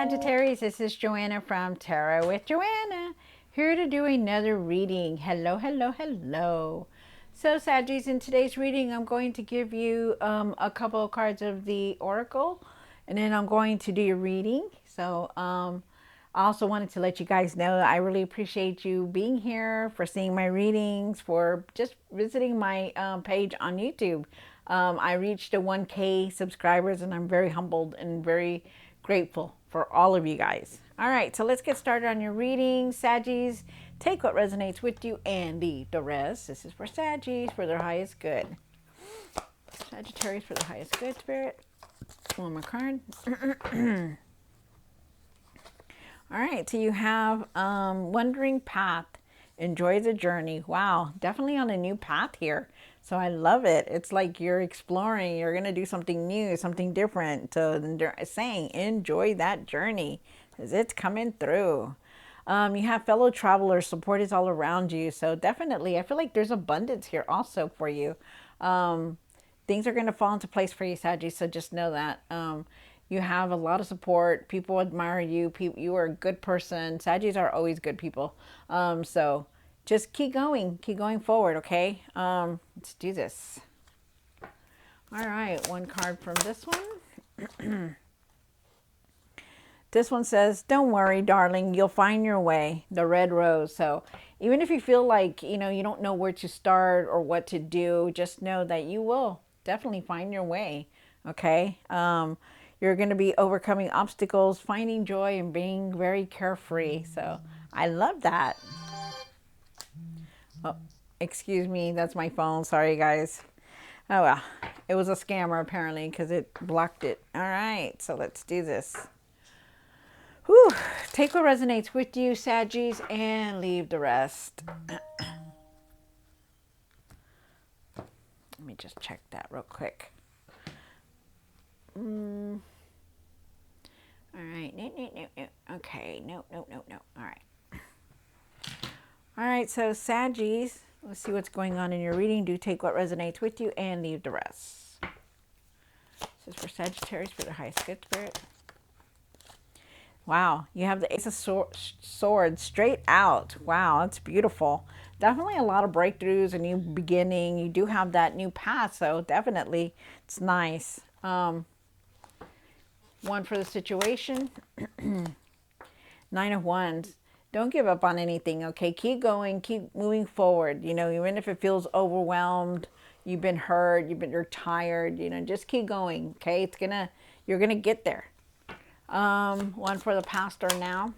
Sagittarius, this is Joanna from Tarot with Joanna, here to do another reading. Hello, hello, hello. So Saggies, in today's reading, I'm going to give you a couple of cards of the Oracle, and then I'm going to do your reading. So I also wanted to let you guys know that I really appreciate you being here, for seeing my readings, for just visiting my page on YouTube. I reached a 1K subscribers, and I'm very humbled and very grateful for all of you guys. All right, so let's get started on your reading. Saggies, take what resonates with you and leave the rest. This is for Saggies for their highest good. Sagittarius for the highest good, Spirit. One more card. All right, so you have Wandering Path. Enjoy the journey. Wow, definitely on a new path here. So I love it. It's like you're exploring. You're going to do something new, something different. So they're saying enjoy that journey because it's coming through. You have fellow travelers. Support is all around you. So definitely, I feel like there's abundance here also for you. Things are going to fall into place for you, Saggy. So just know that. You have a lot of support. People admire you. You are a good person. Saggies are always good people. So just keep going forward. Okay. Let's do this. All right. One card from this one. This one says, don't worry, darling, you'll find your way. The red rose. So even if you feel like, you don't know where to start or what to do, just know that you will definitely find your way. Okay. You're going to be overcoming obstacles, finding joy, and being very carefree. So I love that. Oh, excuse me. That's my phone. Sorry, guys. Oh, well. It was a scammer, apparently, because it blocked it. All right. So let's do this. Whew. Take what resonates with you, Saggies, and leave the rest. Let me just check that real quick. All right. No. Okay. No. All right. All right. So Saggies, let's see what's going on in your reading. Do take what resonates with you and leave the rest. This is for Sagittarius for the highest good, Spirit. Wow. You have the Ace of Swords straight out. Wow. That's beautiful. Definitely a lot of breakthroughs, a new beginning. You do have that new path. So definitely it's nice. One for the situation. Nine of Wands. Don't give up on anything, okay? Keep going, keep moving forward. Even if it feels overwhelmed, you've been hurt, you're tired, just keep going, okay? You're gonna get there. One for the past or now.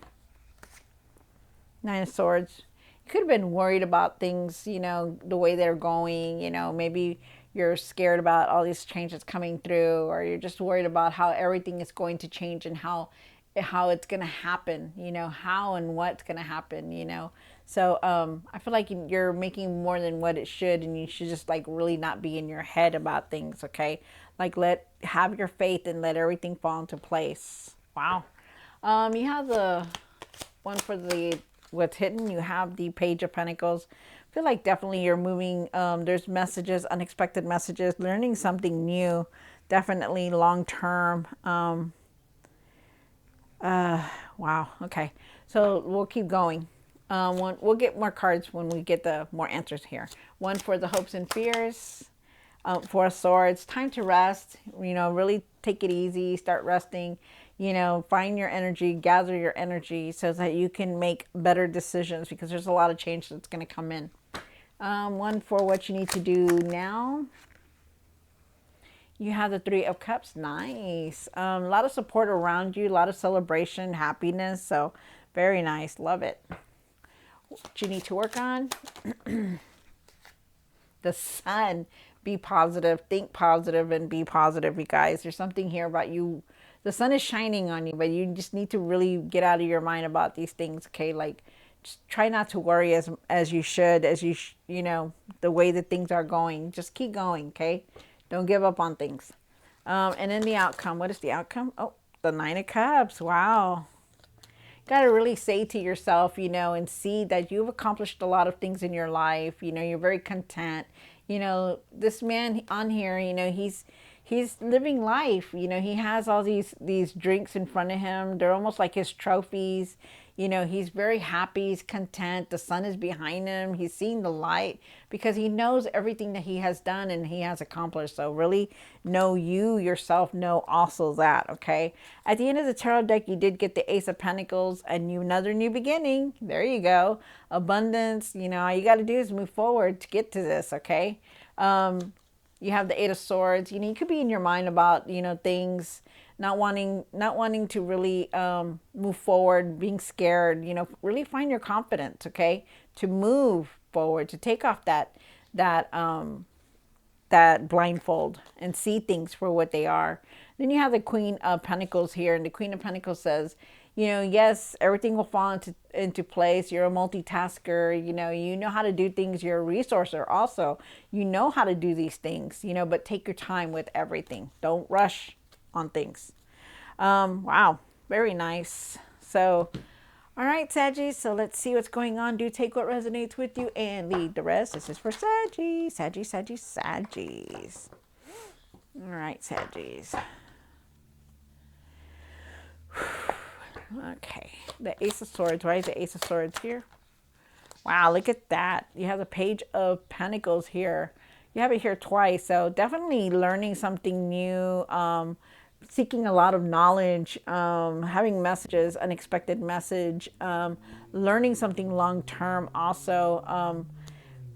Nine of Swords. You could have been worried about things, the way they're going, maybe you're scared about all these changes coming through, or you're just worried about how everything is going to change and how it's going to happen, how and what's going to happen, So I feel like you're making more than what it should, and you should just really not be in your head about things, okay? Have your faith and let everything fall into place. Wow. You have the one for what's hidden. You have the Page of Pentacles. I feel like definitely you're moving. There's messages, unexpected messages, learning something new, definitely long term. Wow. Okay. So we'll keep going. We'll get more cards when we get the more answers here. One for the hopes and fears. Four of Swords. Time to rest. Really take it easy. Start resting. Find your energy, gather your energy so that you can make better decisions, because there's a lot of change that's going to come in. One for what you need to do now. You have the Three of Cups. Nice. A lot of support around you, a lot of celebration, happiness. So very nice. Love it. What you need to work on? The Sun. Be positive. Think positive and be positive, you guys. There's something here about you. The sun is shining on you, but you just need to really get out of your mind about these things, okay? Just try not to worry as you should, the way that things are going. Just keep going, okay? Don't give up on things. And then the outcome. What is the outcome? Oh, the Nine of Cups. Wow. Got to really say to yourself, and see that you've accomplished a lot of things in your life. You're very content. This man on here, he's living life. You know, he has all these drinks in front of him. They're almost like his trophies. You know, he's very happy, he's content. The sun is behind him. He's seeing the light because he knows everything that he has done and he has accomplished. So really know you yourself know also that, okay? At the end of the tarot deck, you did get the Ace of Pentacles, another new beginning. There you go. Abundance. You know, all you got to do is move forward to get to this, okay? You have the Eight of Swords. You know, you could be in your mind about, you know, things, not wanting to really move forward, being scared. You know, really find your confidence, okay, to move forward, to take off that blindfold and see things for what they are. Then you have the Queen of Pentacles here, and the Queen of Pentacles says, you know, yes, everything will fall into place. You're a multitasker. You know how to do things. You're a resourcer also. You know how to do these things, you know, but take your time with everything. Don't rush on things. Wow, very nice. So, all right, Saggies, so let's see what's going on. Do take what resonates with you and leave the rest. This is for Saggies, Saggies, Saggies, Saggies. All right, Saggies. Okay, the Ace of Swords. Why is the Ace of Swords here? Wow, look at that. You have the Page of Pentacles here. You have it here twice, so definitely learning something new, seeking a lot of knowledge, having messages, unexpected message, learning something long term also.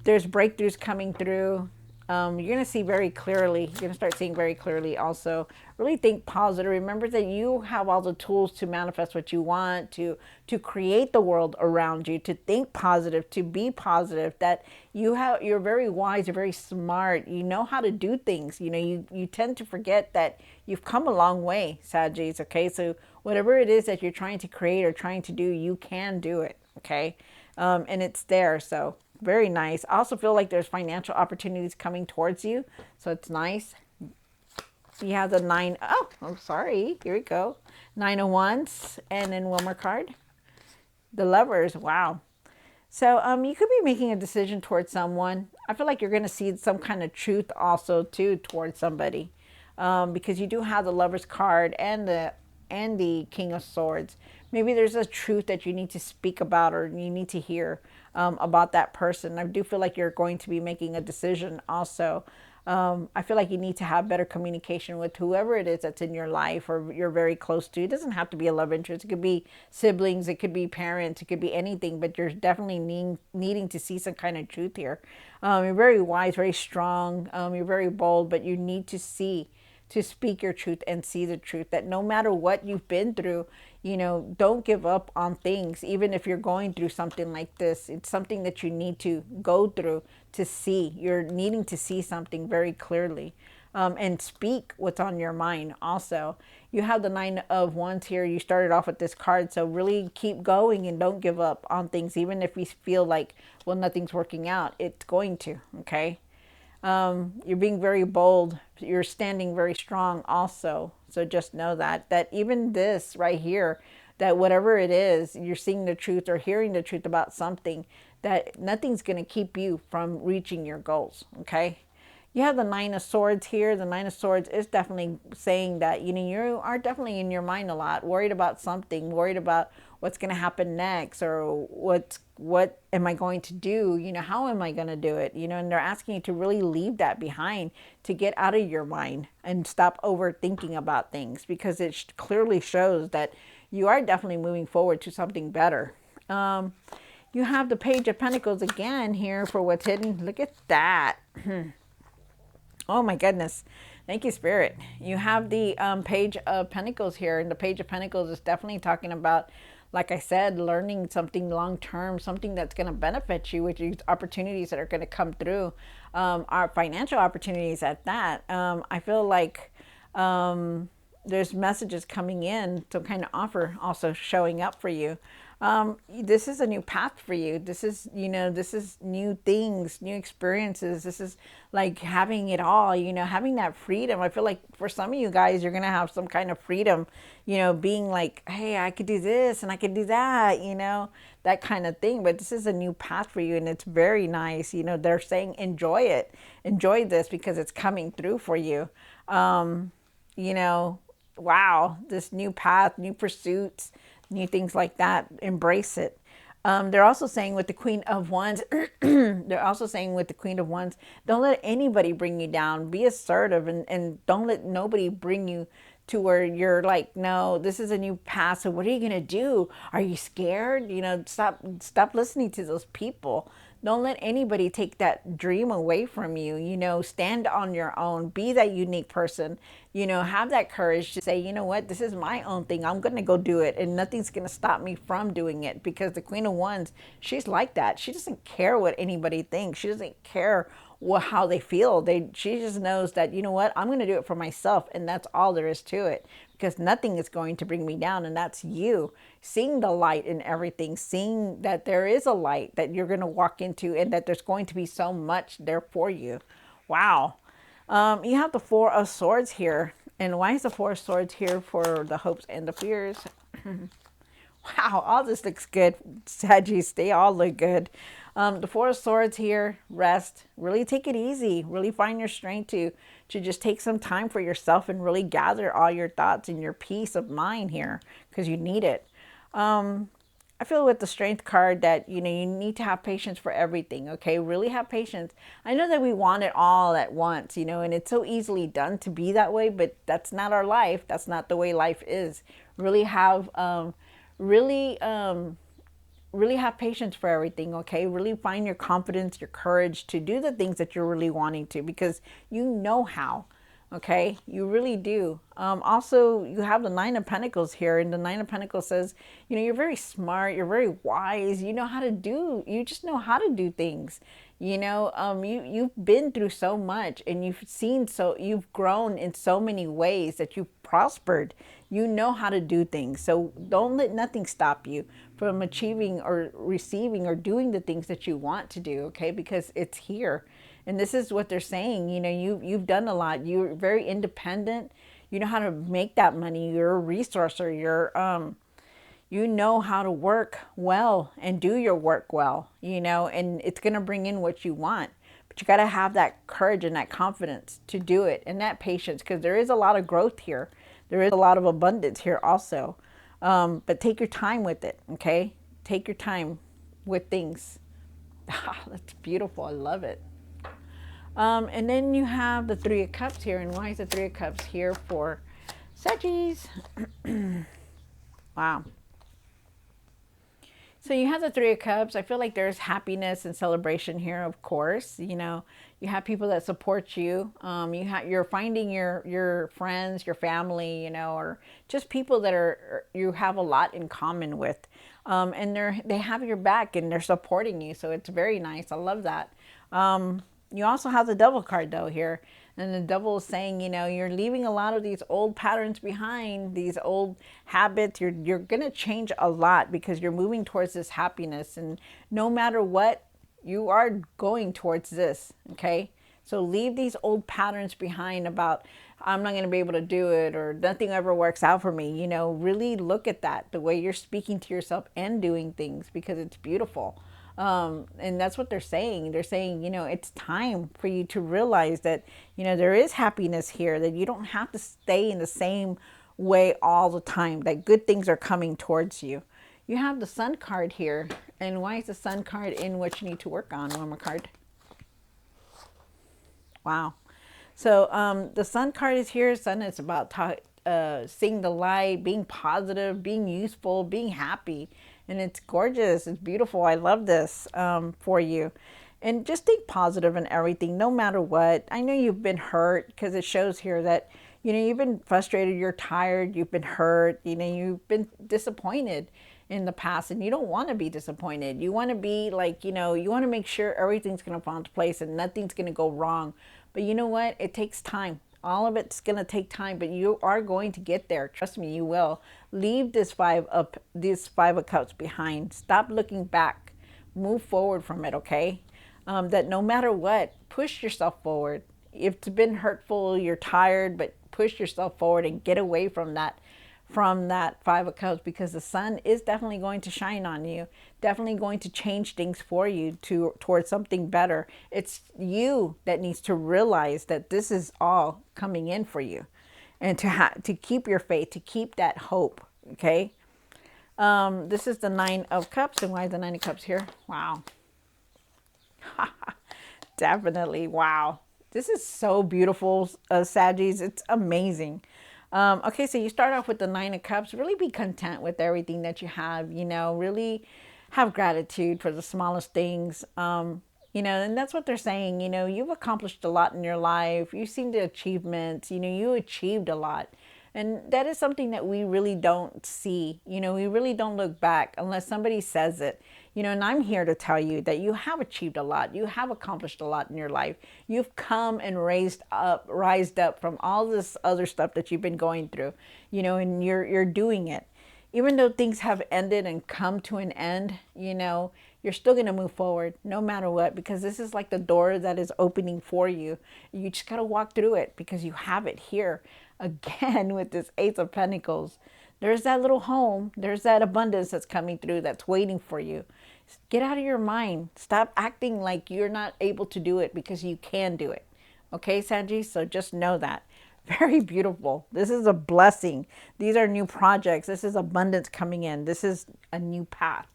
There's breakthroughs coming through. You're going to see very clearly. You're going to start seeing very clearly also. Really think positive. Remember that you have all the tools to manifest what you want, to create the world around you, to think positive, to be positive, that you're very wise, you're very smart, you know how to do things. You know, you tend to forget that you've come a long way, Saggies, okay? So whatever it is that you're trying to create or trying to do, you can do it, okay? And it's there, so very nice. I also feel like there's financial opportunities coming towards you, so it's nice. You have the nine. Oh, I'm sorry. Here we go. 9 of Wands, and then one more card. The Lovers. Wow. So you could be making a decision towards someone. I feel like you're going to see some kind of truth also too towards somebody, because you do have the Lovers card and the King of Swords. Maybe there's a truth that you need to speak about or you need to hear about that person. I do feel like you're going to be making a decision also. I feel like you need to have better communication with whoever it is that's in your life or you're very close to. It doesn't have to be a love interest. It could be siblings. It could be parents. It could be anything, but you're definitely needing to see some kind of truth here. You're very wise, very strong. You're very bold, but you need to speak your truth and see the truth, that no matter what you've been through, you know, don't give up on things. Even if you're going through something like this, it's something that you need to go through to see. You're needing to see something very clearly, and speak what's on your mind also. You have the 9 of Wands here. You started off with this card, so really keep going and don't give up on things. Even if you feel like, well, nothing's working out, it's going to, okay? You're being very bold. You're standing very strong also. So just know that even this right here, that whatever it is, you're seeing the truth or hearing the truth about something, that nothing's going to keep you from reaching your goals. Okay. You have the 9 of Swords here. The 9 of Swords is definitely saying that, you know, you are definitely in your mind a lot, worried about something, worried about what's going to happen next, or what am I going to do? You know, how am I going to do it? You know, and they're asking you to really leave that behind, to get out of your mind and stop overthinking about things, because it clearly shows that you are definitely moving forward to something better. You have the Page of Pentacles again here for what's hidden. Look at that. Oh my goodness. Thank you, Spirit. You have the Page of Pentacles here, and the Page of Pentacles is definitely talking about, like I said, learning something long-term, something that's going to benefit you, with these opportunities that are going to come through, our financial opportunities at that. I feel like there's messages coming in, some kind of offer also showing up for you. This is a new path for you. This is, this is new things, new experiences. This is like having it all, having that freedom. I feel like for some of you guys, you're going to have some kind of freedom, being like, hey, I could do this and I could do that, that kind of thing. But this is a new path for you and it's very nice. They're saying enjoy it, enjoy this because it's coming through for you. You know, wow, this new path, new pursuits, new things like that. Embrace it. They're also saying with the Queen of Wands, they're also saying with the Queen of Wands, don't let anybody bring you down. Be assertive and don't let nobody bring you to where you're like, no, this is a new path. So what are you going to do? Are you scared? Stop listening to those people. Don't let anybody take that dream away from you. Stand on your own. Be that unique person. Have that courage to say, you know what, this is my own thing. I'm going to go do it. And nothing's going to stop me from doing it. Because the Queen of Wands, she's like that. She doesn't care what anybody thinks. She doesn't care how they feel. She just knows that, you know what, I'm going to do it for myself. And that's all there is to it. Because nothing is going to bring me down. And that's you seeing the light in everything, seeing that there is a light that you're going to walk into and that there's going to be so much there for you. Wow. You have the Four of Swords here. And why is the Four of Swords here for the hopes and the fears? Wow, all this looks good. Saggies, they all look good. The Four of Swords here, rest. Really take it easy. Really find your strength to just take some time for yourself and really gather all your thoughts and your peace of mind here because you need it. I feel with the Strength card that, you need to have patience for everything, okay? Really have patience. I know that we want it all at once, and it's so easily done to be that way, but that's not our life. That's not the way life is. Really have, really have patience for everything, okay? Really find your confidence, your courage to do the things that you're really wanting to because you know how. Okay, you really do. Also, you have the Nine of Pentacles here, and the Nine of Pentacles says, you're very smart, you're very wise, you just know how to do things. You've been through so much, and you've grown in so many ways that you've prospered. You know how to do things, so don't let nothing stop you from achieving or receiving or doing the things that you want to do, okay? Because it's here. And this is what they're saying. You've done a lot. You're very independent. You know how to make that money. You're a resourcer. You know how to work well and do your work well, and it's going to bring in what you want. But you got to have that courage and that confidence to do it and that patience because there is a lot of growth here. There is a lot of abundance here also. But take your time with it, okay? Take your time with things. That's beautiful. I love it. And then you have the Three of Cups here. And why is the Three of Cups here for Saggies? Wow. So you have the Three of Cups. I feel like there's happiness and celebration here, of course. You have people that support you. You're finding your friends, your family, or just people that you have a lot in common with. And they have your back and they're supporting you. So it's very nice. I love that. You also have the Devil card though here. And the Devil is saying, you're leaving a lot of these old patterns behind, these old habits. You're going to change a lot because you're moving towards this happiness. And no matter what, you are going towards this, okay? So leave these old patterns behind about, I'm not going to be able to do it or nothing ever works out for me. Really look at that, the way you're speaking to yourself and doing things because it's beautiful. And that's what they're saying. They're saying, it's time for you to realize that, there is happiness here, that you don't have to stay in the same way all the time, that good things are coming towards you. You have the Sun card here. And why is the Sun card in what you need to work on? One more card. Wow. So the Sun card is here. Sun is about seeing the light, being positive, being useful, being happy. And it's gorgeous. It's beautiful. I love this for you. And just think positive in everything, no matter what. I know you've been hurt because it shows here that, you've been frustrated, you're tired, you've been hurt, you've been disappointed in the past and you don't want to be disappointed. You want to be like, you want to make sure everything's going to fall into place and nothing's going to go wrong. But you know what? It takes time. All of it's going to take time, but you are going to get there. Trust me, you will. Leave this five of cups behind. Stop looking back. Move forward from it, okay? That no matter what, push yourself forward. If it's been hurtful, you're tired, but push yourself forward and get away from that five of cups, because the sun is definitely going to shine on you, definitely going to change things for you towards something better. It's you that needs to realize that this is all coming in for you, and to keep your faith, to keep that hope. Okay. This is the Nine of Cups. And why is the Nine of Cups here? Wow. Definitely. Wow. This is so beautiful, Saggies. It's amazing. Okay, so you start off with the Nine of Cups. Really be content with everything that you have, really have gratitude for the smallest things. And that's what they're saying. You've accomplished a lot in your life. You've seen the achievements, you achieved a lot. And that is something that we really don't see. We really don't look back unless somebody says it. And I'm here to tell you that you have achieved a lot. You have accomplished a lot in your life. You've come and rised up from all this other stuff that you've been going through, and you're doing it. Even though things have ended and come to an end, you're still going to move forward no matter what, because this is like the door that is opening for you. You just got to walk through it because you have it here. Again, with this Ace of Pentacles, there's that little home. There's that abundance that's coming through, that's waiting for you. Get out of your mind. Stop acting like you're not able to do it, because you can do it. Okay, Sanji? So just know that. Very beautiful. This is a blessing. These are new projects. This is abundance coming in. This is a new path.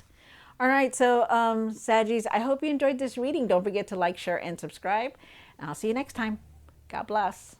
All right, so Saggies, I hope you enjoyed this reading. Don't forget to like, share, and subscribe. And I'll see you next time. God bless.